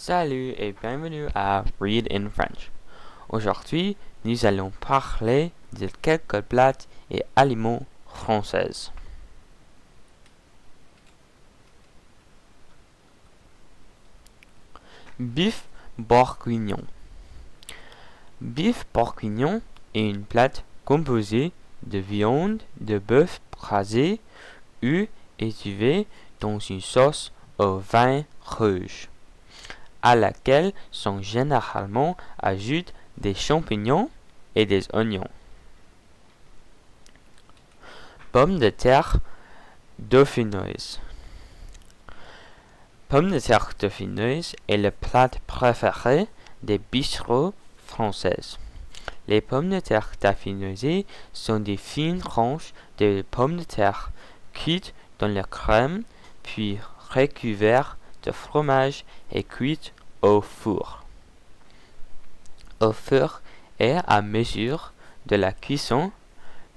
Salut et bienvenue à Read in French. Aujourd'hui, nous allons parler de quelques plats et aliments français. Bif bourguignon. Bif bourguignon est une plate composée de viande de bœuf braisée ou étuvée dans une sauce au vin rouge, à laquelle sont généralement ajoutés des champignons et des oignons. Pommes de terre dauphinoise. Pommes de terre dauphinoise est le plat préféré des bistrots français. Les pommes de terre dauphinoises sont des fines tranches de pommes de terre cuites dans la crème, puis recouvertes de fromage et cuites au four. Au fur et à mesure de la cuisson,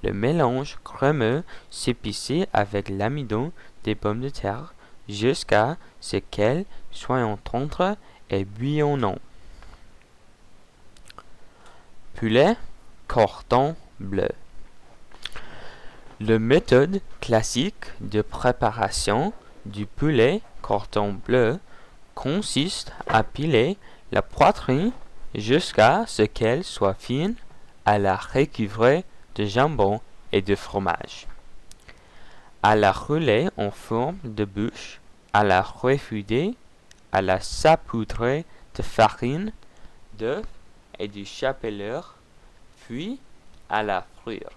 le mélange crémeux s'épaissit avec l'amidon des pommes de terre jusqu'à ce qu'elles soient tendres et bouillonnantes. Poulet cordon bleu. La méthode classique de préparation du poulet cordon bleu consiste à piler la poitrine jusqu'à ce qu'elle soit fine, à la recouvrer de jambon et de fromage, à la rouler en forme de bûche, à la refouder, à la saupoudrer de farine, d'œufs et du chapelure, puis à la frire.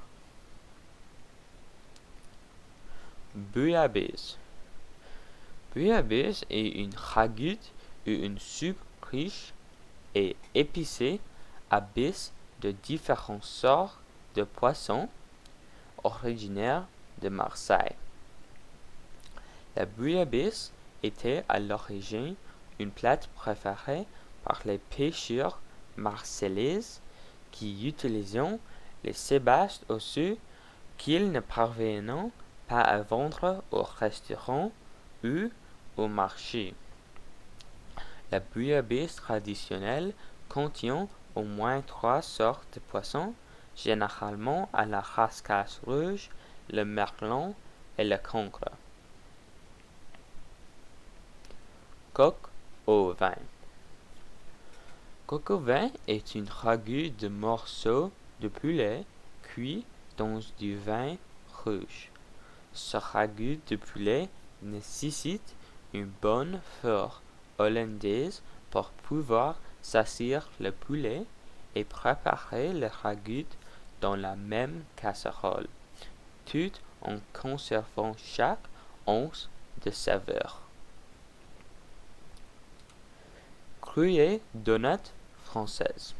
Bouillabaisse. Bouillabaisse est une ragoût ou une soupe riche et épicée à base de différentes sortes de poissons originaires de Marseille. La bouillabaisse était à l'origine une plate préférée par les pêcheurs marseillais qui utilisaient les sébaste osseux qu'ils ne parvenaient pas à vendre au restaurant ou au marché. La bouillabaisse traditionnelle contient au moins 3 sortes de poissons, généralement à la rascasse rouge, le merlan et le cancre. Coq au vin. Coq au vin est une ragoût de morceaux de poulet cuit dans du vin rouge. Ce ragoût de poulet nécessite une bonne fourre hollandaise pour pouvoir saisir le poulet et préparer le ragoût dans la même casserole, tout en conservant chaque once de saveur. Gruyère donut française.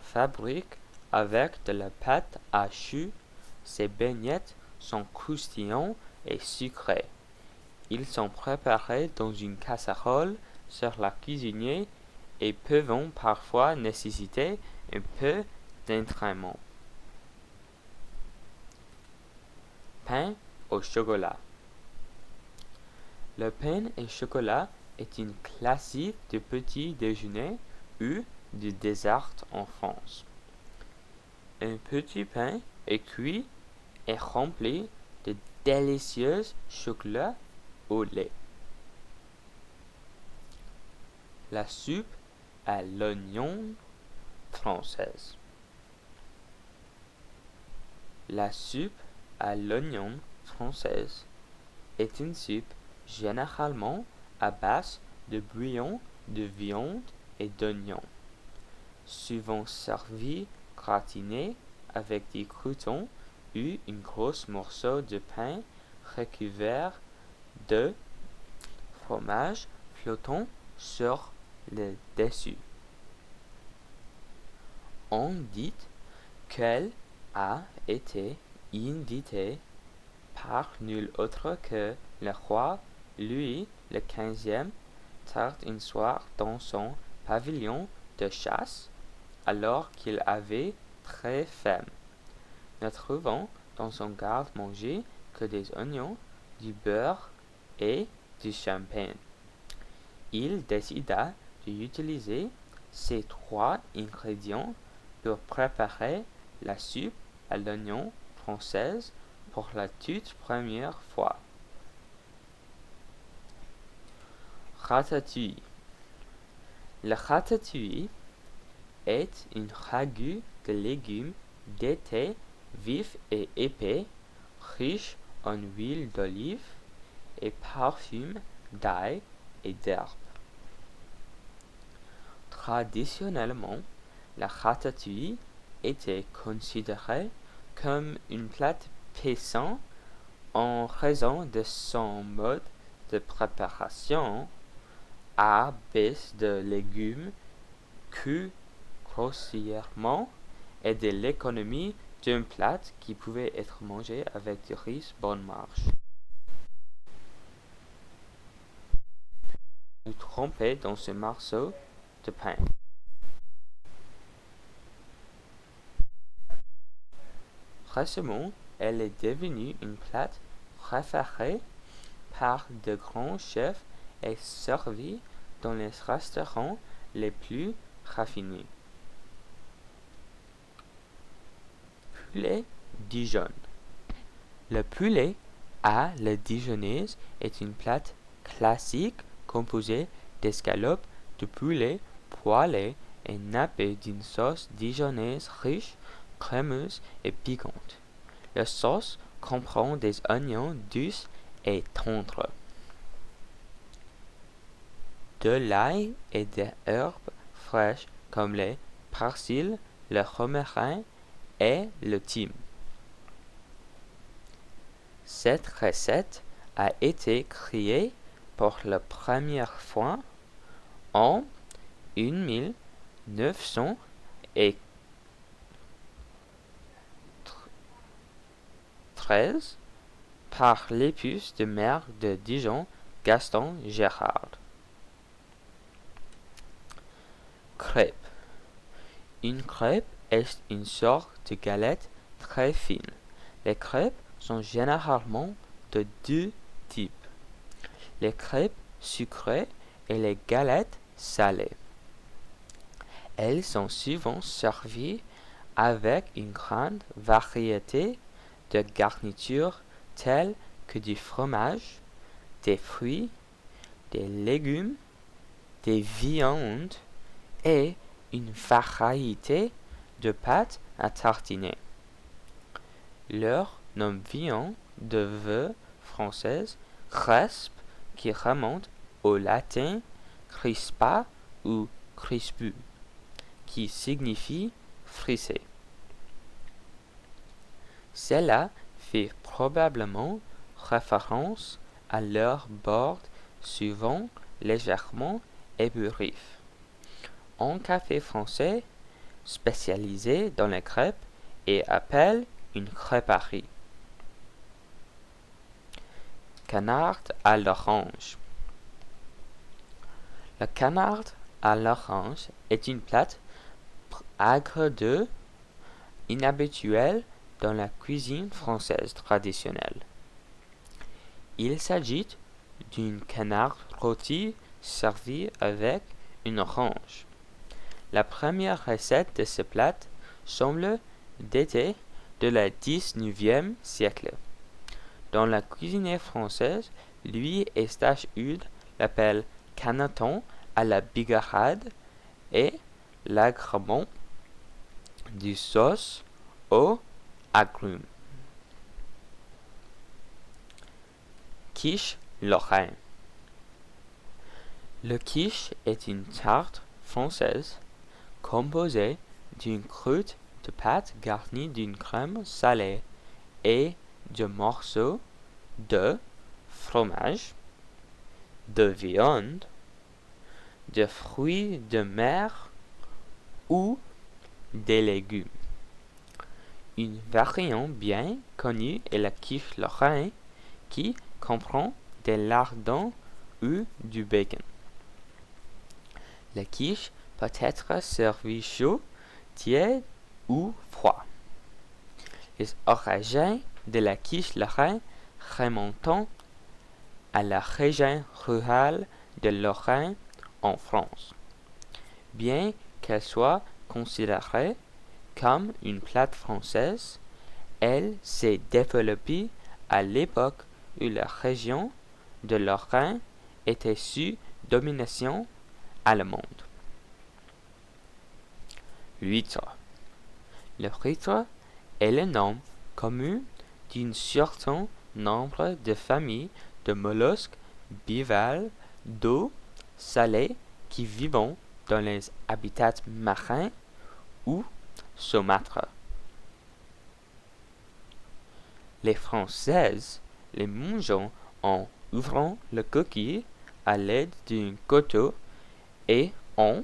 Fabrique avec de la pâte à choux, ces beignets sont croustillants et sucrés. Ils sont préparés dans une casserole sur la cuisinière et peuvent parfois nécessiter un peu d'entraînement. Pain au chocolat. Le pain au chocolat est une classique du petit déjeuner ou du dessert en France. Un petit pain est cuit et rempli de délicieux chocolat au lait. La soupe à l'oignon française. La soupe à l'oignon française est une soupe généralement à base de bouillon de viande et d'oignons, souvent servie gratinée avec des croûtons ou un gros morceau de pain recouvert de fromage flottant sur le dessus. On dit qu'elle a été invitée par nul autre que le roi Louis XV tard un soir dans son pavillon de chasse, alors qu'il avait très faim, ne trouvant dans son garde-manger que des oignons, du beurre et du champagne. il décida d'utiliser ces 3 ingrédients pour préparer la soupe à l'oignon française pour la toute première fois. Ratatouille. Le ratatouille est une ragoût de légumes d'été vifs et épais, riche en huile d'olive et parfum d'ail et d'herbes. Traditionnellement, la ratatouille était considérée comme une plate paysan en raison de son mode de préparation à base de légumes cuits grossièrement et de l'économie d'un plat qui pouvait être mangé avec du riz bon marche. Ou trempé dans ce morceau de pain. Récemment, elle est devenue une plate préférée par de grands chefs et servie dans les restaurants les plus raffinés. Poulet Dijon. Le poulet à la dijonnaise est une plate classique composée d'escalopes de poulet poêlées et nappées d'une sauce dijonnaise riche, crémeuse et piquante. La sauce comprend des oignons douces et tendres, de l'ail et des herbes fraîches comme le persil, le romarin et le thym. Cette recette a été créée pour la première fois en 1913 par l'épouse de maire de Dijon, Gaston Gérard. Crêpe. Une crêpe est une sorte de galette très fine. Les crêpes sont généralement de 2 types: les crêpes sucrées et les galettes salées. Elles sont souvent servies avec une grande variété de garnitures telles que du fromage, des fruits, des légumes, des viandes et une variété de pâtes à tartiner. Leur nom vient de vœux françaises crespe qui remonte au latin crispa ou crispu, qui signifie frisé. Cela fait probablement référence à leur bord souvent légèrement éburrif. Un café français spécialisé dans les crêpes et appelle une crêperie. Canard à l'orange. Le canard à l'orange est une plate agre-deux inhabituelle dans la cuisine française traditionnelle. Il s'agit d'un canard rôti servi avec une orange. La première recette de ce plat semble dater de le XIXe siècle. Dans la cuisine française, Louis Eustache Ude l'appelle caneton à la bigarade et l'agrément du sauce aux agrumes. Quiche Lorrain. Le quiche est une tarte française composée d'une croûte de pâte garnie d'une crème salée et de morceaux de fromage, de viande, de fruits de mer ou des légumes. Une variante bien connue est la quiche Lorrain qui comprend des lardons ou du bacon. La quiche peut être servie chaud, tiède ou froid. Les origines de la quiche Lorrain remontant à la région rurale de Lorraine en France. Bien qu'elle soit considérée comme une plate française, elle s'est développée à l'époque où la région de Lorraine était sous domination allemande. L'huître. Le huître est le nom commun d'un certain nombre de familles de mollusques bivalves d'eau salée qui vivent dans les habitats marins ou saumâtres. Les Françaises les mangent en ouvrant le coquille à l'aide d'un couteau et en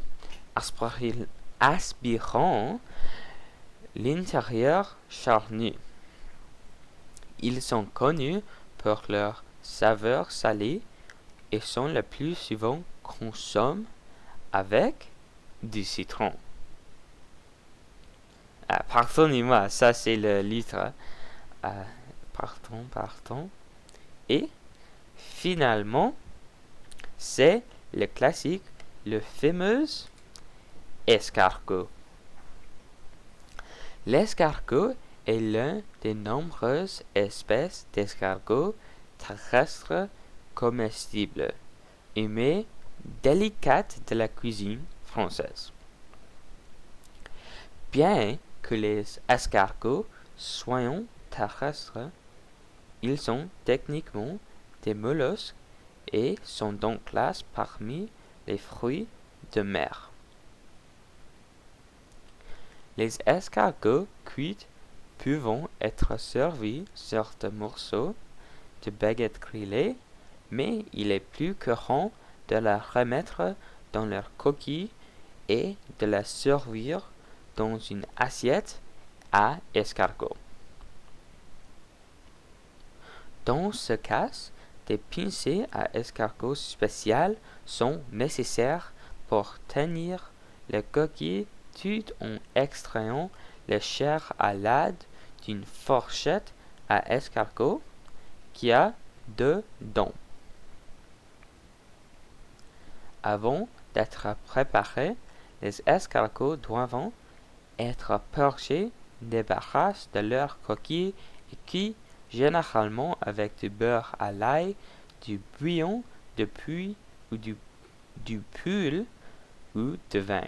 aspirant l'intérieur charnu. Ils sont connus pour leur saveur salée et sont le plus souvent consommés avec du citron. Pardonnez-moi, ça c'est le litre. Pardon. Et finalement, c'est le classique, le fameux escargot. L'escargot est l'une des nombreuses espèces d'escargots terrestres comestibles, mais délicates de la cuisine française. Bien que les escargots soient terrestres, ils sont techniquement des mollusques et sont donc classés parmi les fruits de mer. Les escargots cuits peuvent être servis sur des morceaux de baguette grillée, mais il est plus courant de la remettre dans leur coquille et de la servir dans une assiette à escargot. Dans ce cas, des pincées à escargot spéciales sont nécessaires pour tenir la coquille tout en extrayant la chair à l'aide d'une fourchette à escargot qui a 2 dents. Avant d'être préparés, les escargots doivent être purgés, débarrassés de leur coquille et cuits généralement avec du beurre à l'ail, du bouillon de poulet ou du poule ou de vin.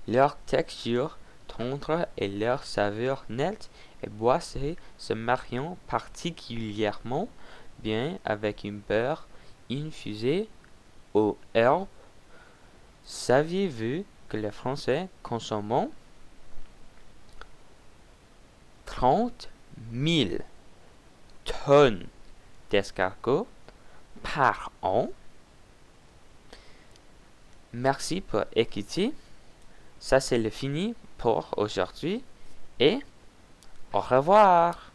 Leur texture tendre et leur saveur nette et boisée se marient particulièrement bien avec un beurre infusé aux herbes. Saviez-vous que les Français consomment 30 000 tonnes d'escargots par an? Merci pour écouter. Ça c'est le fini pour aujourd'hui et au revoir.